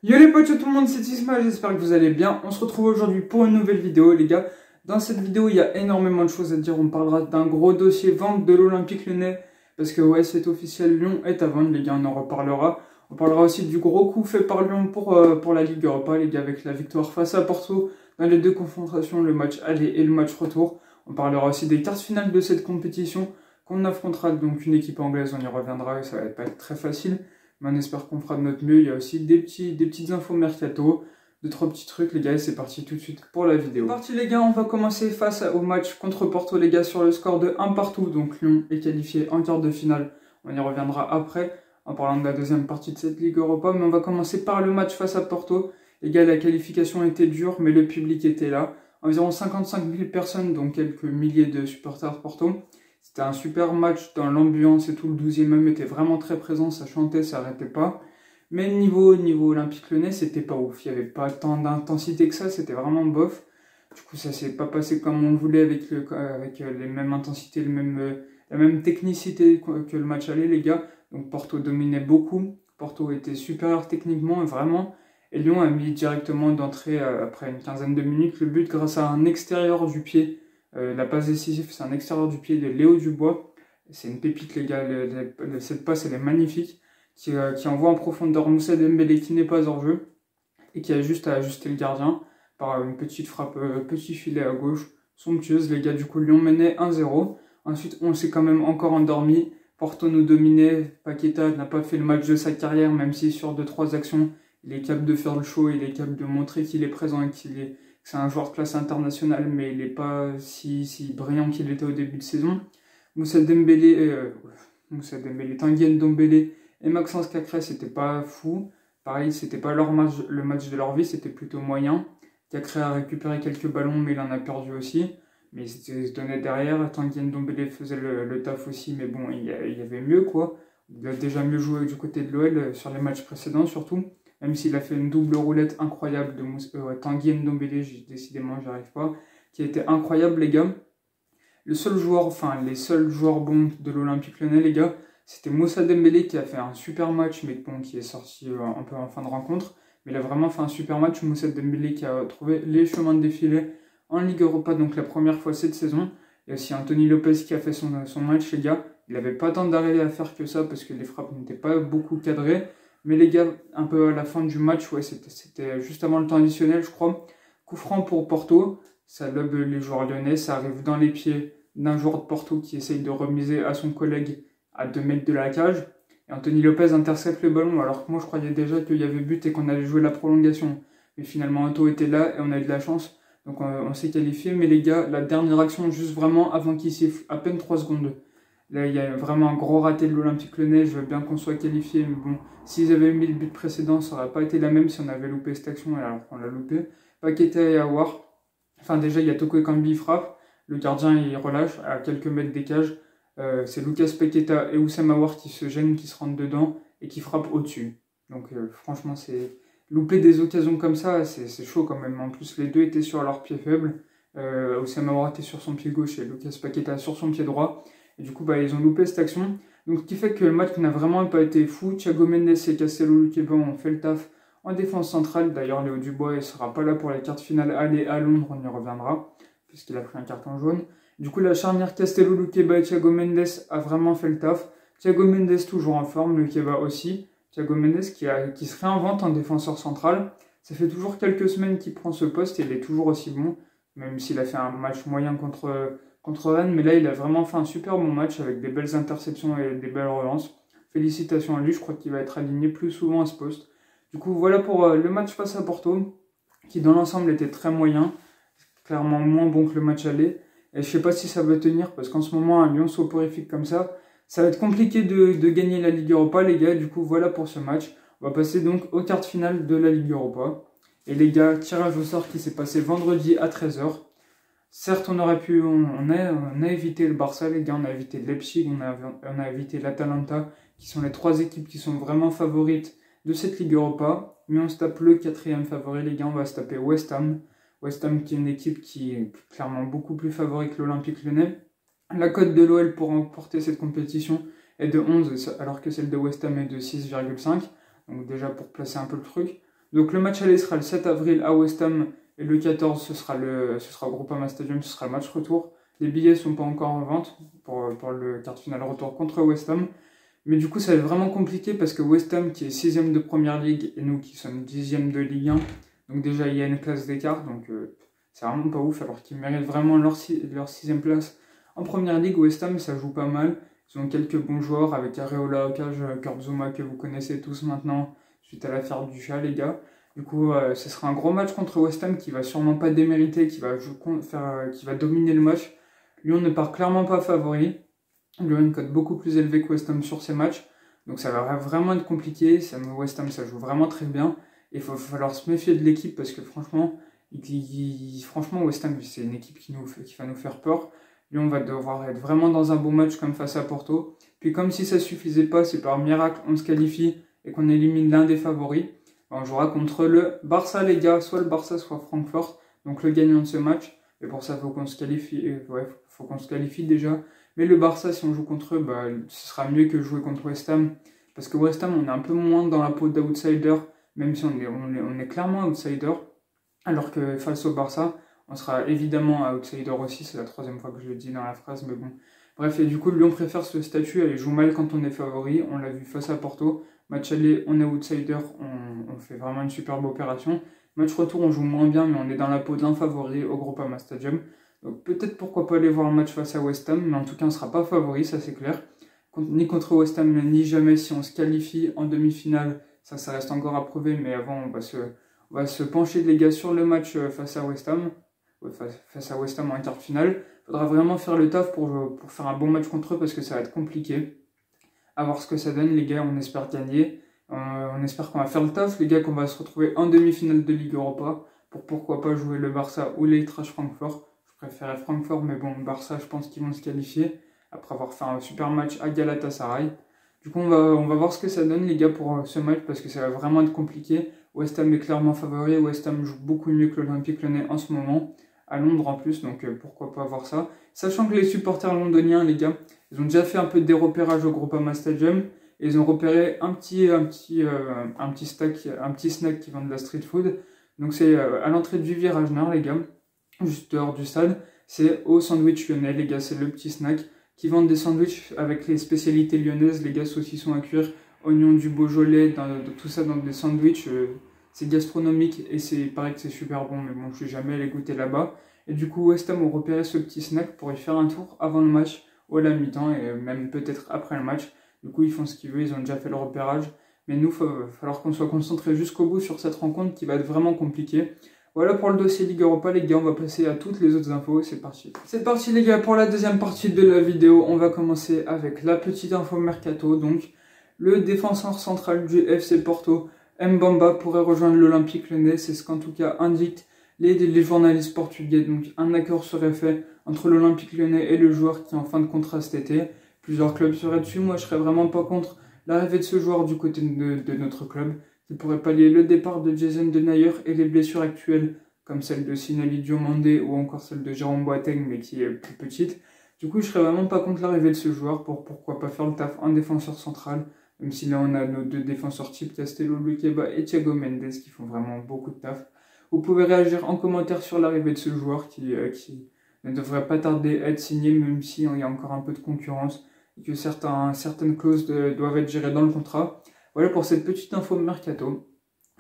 Yo les potes, tout le monde, c'est Isma, j'espère que vous allez bien. On se retrouve aujourd'hui pour une nouvelle vidéo les gars. Dans cette vidéo, il y a énormément de choses à dire. On parlera d'un gros dossier vente de l'Olympique Lyonnais. Parce que ouais, c'est officiel, Lyon est à vendre les gars, on en reparlera. On parlera aussi du gros coup fait par Lyon pour la Ligue Europa les gars, avec la victoire face à Porto dans les deux confrontations, le match aller et le match retour. On parlera aussi des quarts finales de cette compétition qu'on affrontera donc une équipe anglaise, on y reviendra, ça va pas être très facile. Mais on espère qu'on fera de notre mieux. Il y a aussi des petites infos mercato, 2-3 petits trucs les gars, et c'est parti tout de suite pour la vidéo. C'est parti les gars, on va commencer face au match contre Porto les gars sur le score de 1 partout. Donc Lyon est qualifié en quart de finale, on y reviendra après en parlant de la deuxième partie de cette Ligue Europa. Mais on va commencer par le match face à Porto. Les gars, la qualification était dure, mais le public était là. Environ 55 000 personnes, donc quelques milliers de supporters de Porto. C'était un super match dans l'ambiance et tout, le 12e même était vraiment très présent, ça chantait, ça arrêtait pas. Mais niveau Olympique Lyonnais, c'était pas ouf, il n'y avait pas tant d'intensité que ça, c'était vraiment bof. Du coup, ça s'est pas passé comme on le voulait avec les mêmes intensités, la même technicité que le match aller, les gars. Donc Porto dominait beaucoup, Porto était supérieur techniquement, vraiment. Et Lyon a mis directement d'entrée, après une quinzaine de minutes, le but grâce à un extérieur du pied. La passe décisive, c'est un extérieur du pied de Léo Dubois. C'est une pépite, les gars. Cette passe, elle est magnifique. Qui envoie en profondeur Moussa Dembélé qui n'est pas hors jeu. Et qui a juste à ajuster le gardien par une petite frappe, petit filet à gauche. Somptueuse, les gars. Du coup, Lyon menait 1-0. Ensuite, on s'est quand même encore endormi. Porto nous dominait. Paqueta n'a pas fait le match de sa carrière, même si sur 2-3 actions, il est capable de faire le show. Il est capable de montrer qu'il est présent et c'est un joueur de classe internationale, mais il n'est pas si brillant qu'il était au début de saison. Moussa Dembélé, Tanguy Ndombele et Maxence Cacré, c'était pas fou. Pareil, c'était pas le match de leur vie, c'était plutôt moyen. Cacré a récupéré quelques ballons, mais il en a perdu aussi. Mais il se donnait derrière. Tanguy Ndombele faisait le taf aussi, mais bon, il y avait mieux quoi. Il a déjà mieux joué du côté de l'OL sur les matchs précédents surtout. Même s'il a fait une double roulette incroyable de Tanguy Ndombele, décidément j'y arrive pas, qui a été incroyable les gars. Les seuls joueurs bons de l'Olympique Lyonnais les gars, c'était Moussa Dembélé qui a fait un super match, mais bon, qui est sorti un peu en fin de rencontre. Mais il a vraiment fait un super match, Moussa Dembélé qui a trouvé les chemins de défilé en Ligue Europa, donc la première fois cette saison. Il y a aussi Anthony Lopez qui a fait son match les gars. Il n'avait pas tant d'arrêt à faire que ça parce que les frappes n'étaient pas beaucoup cadrées. Mais les gars, un peu à la fin du match, ouais, c'était juste avant le temps additionnel, je crois. Coup franc pour Porto, ça lobe les joueurs lyonnais, ça arrive dans les pieds d'un joueur de Porto qui essaye de remiser à son collègue à 2 mètres de la cage. Et Anthony Lopez intercepte le ballon, alors que moi je croyais déjà qu'il y avait but et qu'on allait jouer la prolongation. Mais finalement, Anto était là et on a eu de la chance. Donc on s'est qualifié. Mais les gars, la dernière action, juste vraiment avant qu'il siffle, à peine 3 secondes. Là, il y a vraiment un gros raté de l'Olympique Lyonnais. Je veux bien qu'on soit qualifié, mais bon, s'ils avaient mis le but précédent, ça n'aurait pas été la même si on avait loupé cette action, alors qu'on l'a loupé. Paqueta et Aouar. Enfin, déjà, il y a Toko Ekambi, il frappe. Le gardien, il relâche à quelques mètres des cages. C'est Lucas Paqueta et Oussem Aouar qui se gênent, qui se rentrent dedans et qui frappent au-dessus. Donc, franchement, c'est louper des occasions comme ça, c'est chaud quand même. En plus, les deux étaient sur leur pied faible. Oussem Aouar était sur son pied gauche et Lucas Paqueta sur son pied droit. Et du coup, ils ont loupé cette action. Donc, ce qui fait que le match n'a vraiment pas été fou. Thiago Mendes et Castello Luqueba ont fait le taf en défense centrale. D'ailleurs, Léo Dubois ne sera pas là pour la quart finale aller à Londres, on y reviendra, puisqu'il a pris un carton jaune. Du coup, la charnière Castello Luqueba et Thiago Mendes a vraiment fait le taf. Thiago Mendes toujours en forme, Luqueba aussi. Thiago Mendes qui se réinvente en défenseur central. Ça fait toujours quelques semaines qu'il prend ce poste et il est toujours aussi bon, même s'il a fait un match moyen contre Rennes, mais là il a vraiment fait un super bon match avec des belles interceptions et des belles relances. Félicitations à lui, je crois qu'il va être aligné plus souvent à ce poste. Du coup voilà pour le match face à Porto, qui dans l'ensemble était très moyen, clairement moins bon que le match aller. Et je sais pas si ça va tenir, parce qu'en ce moment un Lyon soporifique comme ça va être compliqué de gagner la Ligue Europa les gars. Du coup voilà pour ce match. On va passer donc aux quarts de finale de la Ligue Europa. Et les gars, tirage au sort qui s'est passé vendredi à 13 h. Certes, on a évité le Barça, les gars, on a évité Leipzig, on a évité l'Atalanta, qui sont les 3 équipes qui sont vraiment favorites de cette Ligue Europa. Mais on se tape le 4e favori, les gars, on va se taper West Ham. West Ham qui est une équipe qui est clairement beaucoup plus favori que l'Olympique Lyonnais. La cote de l'OL pour remporter cette compétition est de 11, alors que celle de West Ham est de 6,5. Donc déjà pour placer un peu le truc. Donc le match aller sera le 7 avril à West Ham et le 14 ce sera au Groupama Stadium, ce sera le match retour. Les billets sont pas encore en vente pour le quart de finale retour contre West Ham. Mais du coup ça va être vraiment compliqué parce que West Ham qui est 6ème de Première Ligue et nous qui sommes 10ème de Ligue 1. Donc déjà il y a une classe d'écart, donc c'est vraiment pas ouf alors qu'ils méritent vraiment leur 6ème place. En Première Ligue, West Ham ça joue pas mal. Ils ont quelques bons joueurs avec Areola au cage, Kurt Zouma que vous connaissez tous maintenant suite à l'affaire du chat les gars. Du coup ce sera un gros match contre West Ham qui va sûrement pas démériter, qui va dominer le match. Lyon ne part clairement pas favori. Lyon a une cote beaucoup plus élevée que West Ham sur ces matchs. Donc ça va vraiment être compliqué. West Ham ça joue vraiment très bien. Et il va falloir se méfier de l'équipe parce que franchement West Ham c'est une équipe qui va nous faire peur. Lyon va devoir être vraiment dans un bon match comme face à Porto. Puis comme si ça suffisait pas, c'est par miracle on se qualifie et qu'on élimine l'un des favoris. On jouera contre le Barça les gars, soit le Barça soit Francfort. Donc le gagnant de ce match. Et pour ça, il faut qu'on se qualifie. Faut qu'on se qualifie déjà. Mais le Barça, si on joue contre eux, ce sera mieux que jouer contre West Ham. Parce que West Ham, on est un peu moins dans la peau d'outsider, même si on est clairement outsider. Alors que face au Barça, on sera évidemment outsider aussi. C'est la 3e fois que je le dis dans la phrase, mais bon. Bref, et du coup, Lyon préfère ce statut. Elle joue mal quand on est favori. On l'a vu face à Porto. Match aller, on est outsider. On fait vraiment une superbe opération. Match retour, on joue moins bien, mais on est dans la peau d'un favori au Groupama Stadium. Donc peut-être pourquoi pas aller voir le match face à West Ham, mais en tout cas on ne sera pas favori, ça c'est clair. Ni contre West Ham, ni jamais si on se qualifie en demi-finale, ça reste encore à prouver, mais avant on va se pencher les gars sur le match face à West Ham, face à West Ham en quart de finale. Il faudra vraiment faire le taf pour faire un bon match contre eux parce que ça va être compliqué. À voir ce que ça donne les gars, on espère gagner. On espère qu'on va faire le taf, les gars, qu'on va se retrouver en demi-finale de Ligue Europa pour pourquoi pas jouer le Barça ou l'Eintracht Francfort. Je préférais Francfort, mais bon, Barça, je pense qu'ils vont se qualifier après avoir fait un super match à Galatasaray. Du coup, on va voir ce que ça donne, les gars, pour ce match parce que ça va vraiment être compliqué. West Ham est clairement favori. West Ham joue beaucoup mieux que l'Olympique Lyonnais en ce moment, à Londres en plus, donc pourquoi pas voir ça. Sachant que les supporters londoniens, les gars, ils ont déjà fait un peu de dérepérage au Groupama Stadium. Et ils ont repéré un petit snack qui vend de la street food. Donc c'est à l'entrée du virage nord, les gars, juste dehors du stade. C'est au sandwich lyonnais, les gars, c'est le petit snack qui vendent des sandwichs avec les spécialités lyonnaises, les gars, saucissons à cuire, oignons du Beaujolais, tout ça dans des sandwichs. C'est gastronomique et c'est pareil que c'est super bon, mais bon, je suis jamais allé goûter là-bas. Et du coup, West Ham ont repéré ce petit snack pour y faire un tour avant le match ou à la mi-temps et même peut-être après le match. Du coup, ils font ce qu'ils veulent, ils ont déjà fait le repérage. Mais nous, il va falloir qu'on soit concentré jusqu'au bout sur cette rencontre qui va être vraiment compliquée. Voilà pour le dossier Ligue Europa, les gars. On va passer à toutes les autres infos. C'est parti. C'est parti, les gars, pour la deuxième partie de la vidéo. On va commencer avec la petite info mercato. Donc, le défenseur central du FC Porto, Mbamba, pourrait rejoindre l'Olympique Lyonnais. C'est ce qu'en tout cas indiquent les journalistes portugais. Donc, un accord serait fait entre l'Olympique Lyonnais et le joueur qui est en fin de contrat cet été. Plusieurs clubs seraient dessus. Moi, je serais vraiment pas contre l'arrivée de ce joueur du côté de notre club, qui pourrait pallier le départ de Jason Denayer et les blessures actuelles, comme celle de Sinali Diomandé ou encore celle de Jérôme Boateng, mais qui est plus petite. Du coup, je serais vraiment pas contre l'arrivée de ce joueur pour pourquoi pas faire le taf en défenseur central, même si là on a nos deux défenseurs type Castello Luqueba et Thiago Mendes qui font vraiment beaucoup de taf. Vous pouvez réagir en commentaire sur l'arrivée de ce joueur qui ne devrait pas tarder à être signé, même s'il y a encore un peu de concurrence et que certaines clauses doivent être gérées dans le contrat. Voilà pour cette petite info mercato.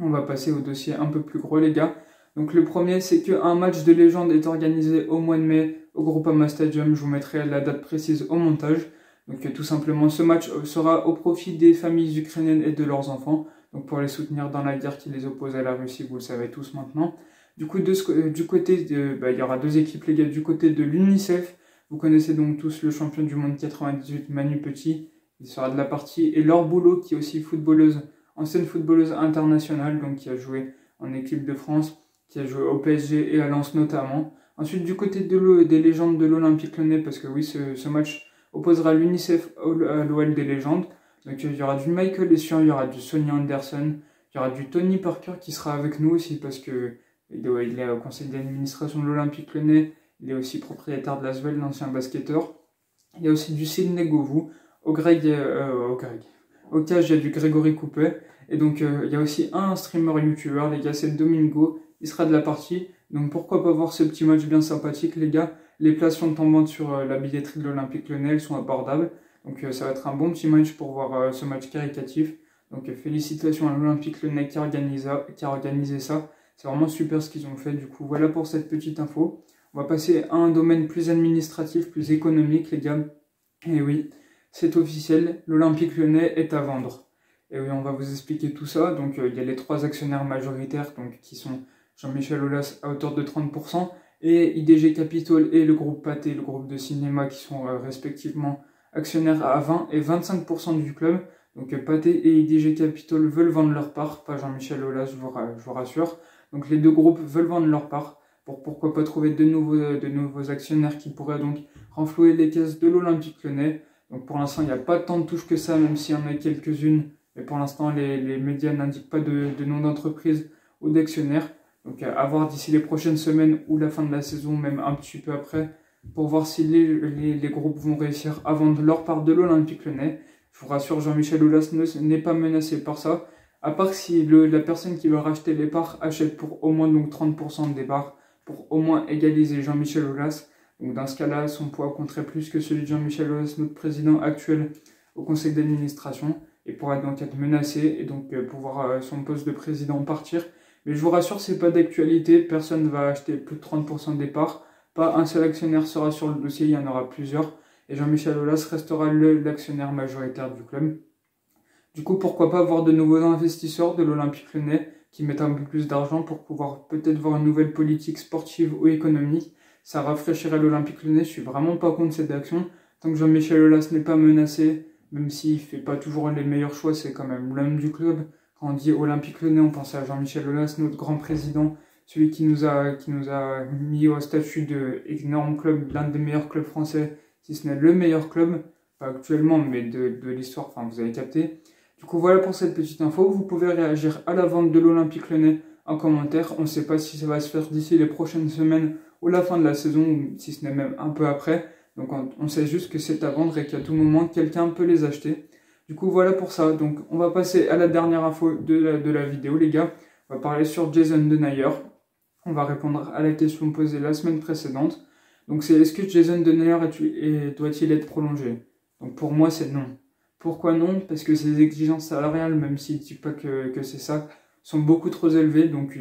On va passer au dossier un peu plus gros, les gars. Donc le premier, c'est qu'un match de légende est organisé au mois de mai au Groupama Stadium. Je vous mettrai la date précise au montage. Donc tout simplement, ce match sera au profit des familles ukrainiennes et de leurs enfants. Donc pour les soutenir dans la guerre qui les oppose à la Russie, vous le savez tous maintenant. Du coup, du côté il y aura deux équipes, les gars. Du côté de l'UNICEF, vous connaissez donc tous le champion du monde 98, Manu Petit. Il sera de la partie. Et Laure Boulot, qui est aussi ancienne footballeuse internationale, donc qui a joué en équipe de France, qui a joué au PSG et à Lens notamment. Ensuite, du côté des légendes de l'Olympique Lyonnais, parce que oui, ce match opposera l'UNICEF à l'OL des légendes. Donc il y aura du Michael Essien, il y aura du Sonny Anderson, il y aura du Tony Parker qui sera avec nous aussi, parce que il est au conseil d'administration de l'Olympique Lyonnais. Il est aussi propriétaire de l'Asvel, l'ancien basketteur. Il y a aussi du Sidney Govou. Au cage, il y a du Grégory Coupet. Et donc il y a aussi un streamer youtubeur, les gars, c'est Domingo, il sera de la partie. Donc pourquoi pas voir ce petit match bien sympathique, les gars. Les places sont en vente sur la billetterie de l'Olympique Lyonnais, elles sont abordables. Donc ça va être un bon petit match pour voir ce match caritatif. Donc félicitations à l'Olympique Lyonnais qui a organisé ça. C'est vraiment super ce qu'ils ont fait. Du coup, voilà pour cette petite info. On va passer à un domaine plus administratif, plus économique, les gars. Et oui, c'est officiel, l'Olympique Lyonnais est à vendre. Et oui, on va vous expliquer tout ça. Donc il y a les 3 actionnaires majoritaires donc, qui sont Jean-Michel Aulas à hauteur de 30%, et IDG Capital et le groupe Pathé, le groupe de cinéma, qui sont respectivement actionnaires à 20 et 25% du club. Donc Pathé et IDG Capital veulent vendre leur part, pas Jean-Michel Aulas, je vous rassure. Donc les deux groupes veulent vendre leur part, pour pourquoi pas trouver de nouveaux actionnaires qui pourraient donc renflouer les caisses de l'Olympique Lyonnais. Donc pour l'instant, il n'y a pas tant de touches que ça, même s'il y en a quelques-unes. Mais pour l'instant, les médias n'indiquent pas de nom d'entreprise ou d'actionnaires. Donc à voir d'ici les prochaines semaines ou la fin de la saison, même un petit peu après, pour voir si les groupes vont réussir à vendre leur part de l'Olympique Lyonnais. Je vous rassure, Jean-Michel Aulas n'est pas menacé par ça, à part si la personne qui veut racheter les parts achète pour au moins donc 30% des parts, pour au moins égaliser Jean-Michel Aulas. Donc dans ce cas-là, son poids compterait plus que celui de Jean-Michel Aulas, notre président actuel au conseil d'administration, et pourrait donc être menacé et donc pouvoir son poste de président partir. Mais je vous rassure, c'est pas d'actualité, personne ne va acheter plus de 30% des parts, pas un seul actionnaire sera sur le dossier, il y en aura plusieurs, et Jean-Michel Aulas restera l'actionnaire majoritaire du club. Du coup, pourquoi pas avoir de nouveaux investisseurs de l'Olympique Lyonnais qui mettent un peu plus d'argent pour pouvoir peut-être voir une nouvelle politique sportive ou économique. Ça rafraîchirait l'Olympique Lyonnais, je suis vraiment pas contre cette action. Tant que Jean-Michel Aulas n'est pas menacé, même s'il fait pas toujours les meilleurs choix, c'est quand même l'homme du club. Quand on dit Olympique Lyonnais, on pense à Jean-Michel Aulas, notre grand président, celui qui nous a mis au statut d'énorme club, l'un des meilleurs clubs français, si ce n'est le meilleur club, pas actuellement, mais de l'histoire, enfin vous avez capté. Du coup, voilà pour cette petite info. Vous pouvez réagir à la vente de l'Olympique Lyonnais en commentaire. On ne sait pas si ça va se faire d'ici les prochaines semaines ou la fin de la saison, ou si ce n'est même un peu après. Donc on sait juste que c'est à vendre et qu'à tout moment, quelqu'un peut les acheter. Du coup, voilà pour ça. Donc on va passer à la dernière info de la vidéo, les gars. On va parler sur Jason Denayer. On va répondre à la question posée la semaine précédente. Donc c'est, est-ce que Jason Denayer doit-il être prolongé? Donc pour moi, c'est non. Pourquoi non? Parce que ses exigences salariales, même s'il ne dit pas que c'est ça, sont beaucoup trop élevées. Donc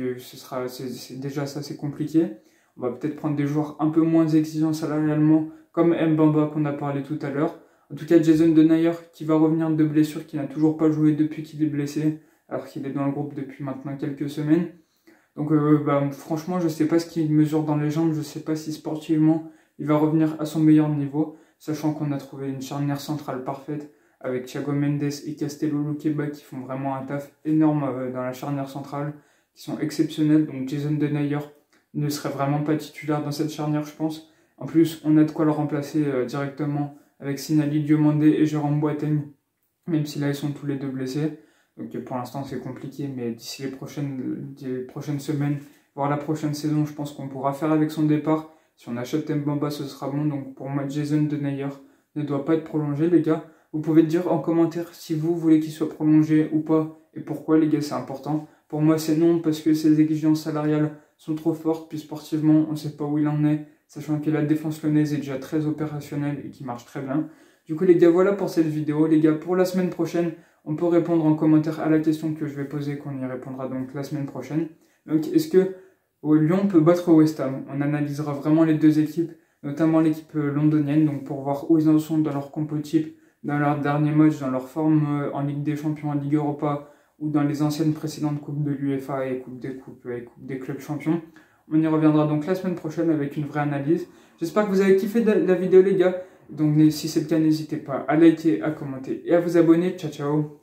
déjà ça, c'est compliqué. On va peut-être prendre des joueurs un peu moins exigeants salarialement, comme Mbamba qu'on a parlé tout à l'heure. En tout cas, Jason Denayer qui va revenir de blessure, qui n'a toujours pas joué depuis qu'il est blessé, alors qu'il est dans le groupe depuis maintenant quelques semaines. Donc franchement, je ne sais pas ce qu'il mesure dans les jambes, je ne sais pas si sportivement il va revenir à son meilleur niveau, sachant qu'on a trouvé une charnière centrale parfaite avec Thiago Mendes et Castello Luqueba qui font vraiment un taf énorme dans la charnière centrale, qui sont exceptionnels. Donc Jason Denayer ne serait vraiment pas titulaire dans cette charnière, je pense. En plus, on a de quoi le remplacer directement avec Sinali Diomandé et Jérôme Boateng, même si là ils sont tous les deux blessés. Donc pour l'instant c'est compliqué, mais d'ici les prochaines semaines, voire la prochaine saison, je pense qu'on pourra faire avec son départ. Si on achète Mbamba, ce sera bon. Donc pour moi, Jason Denayer ne doit pas être prolongé, les gars. Vous pouvez dire en commentaire si vous voulez qu'il soit prolongé ou pas, et pourquoi, les gars, c'est important. Pour moi, c'est non, parce que ses exigences salariales sont trop fortes, puis sportivement, on ne sait pas où il en est, sachant que la défense lyonnaise est déjà très opérationnelle et qui marche très bien. Du coup, les gars, voilà pour cette vidéo. Les gars, pour la semaine prochaine, on peut répondre en commentaire à la question que je vais poser, qu'on y répondra donc la semaine prochaine. Donc, est-ce que Lyon peut battre West Ham? On analysera vraiment les deux équipes, notamment l'équipe londonienne, donc pour voir où ils en sont dans leur compo type, dans leur dernier match, dans leur forme en Ligue des Champions, en Ligue Europa, ou dans les anciennes précédentes coupes de l'UEFA et coupes des clubs champions. On y reviendra donc la semaine prochaine avec une vraie analyse. J'espère que vous avez kiffé la vidéo, les gars. Donc si c'est le cas, n'hésitez pas à liker, à commenter et à vous abonner. Ciao, ciao!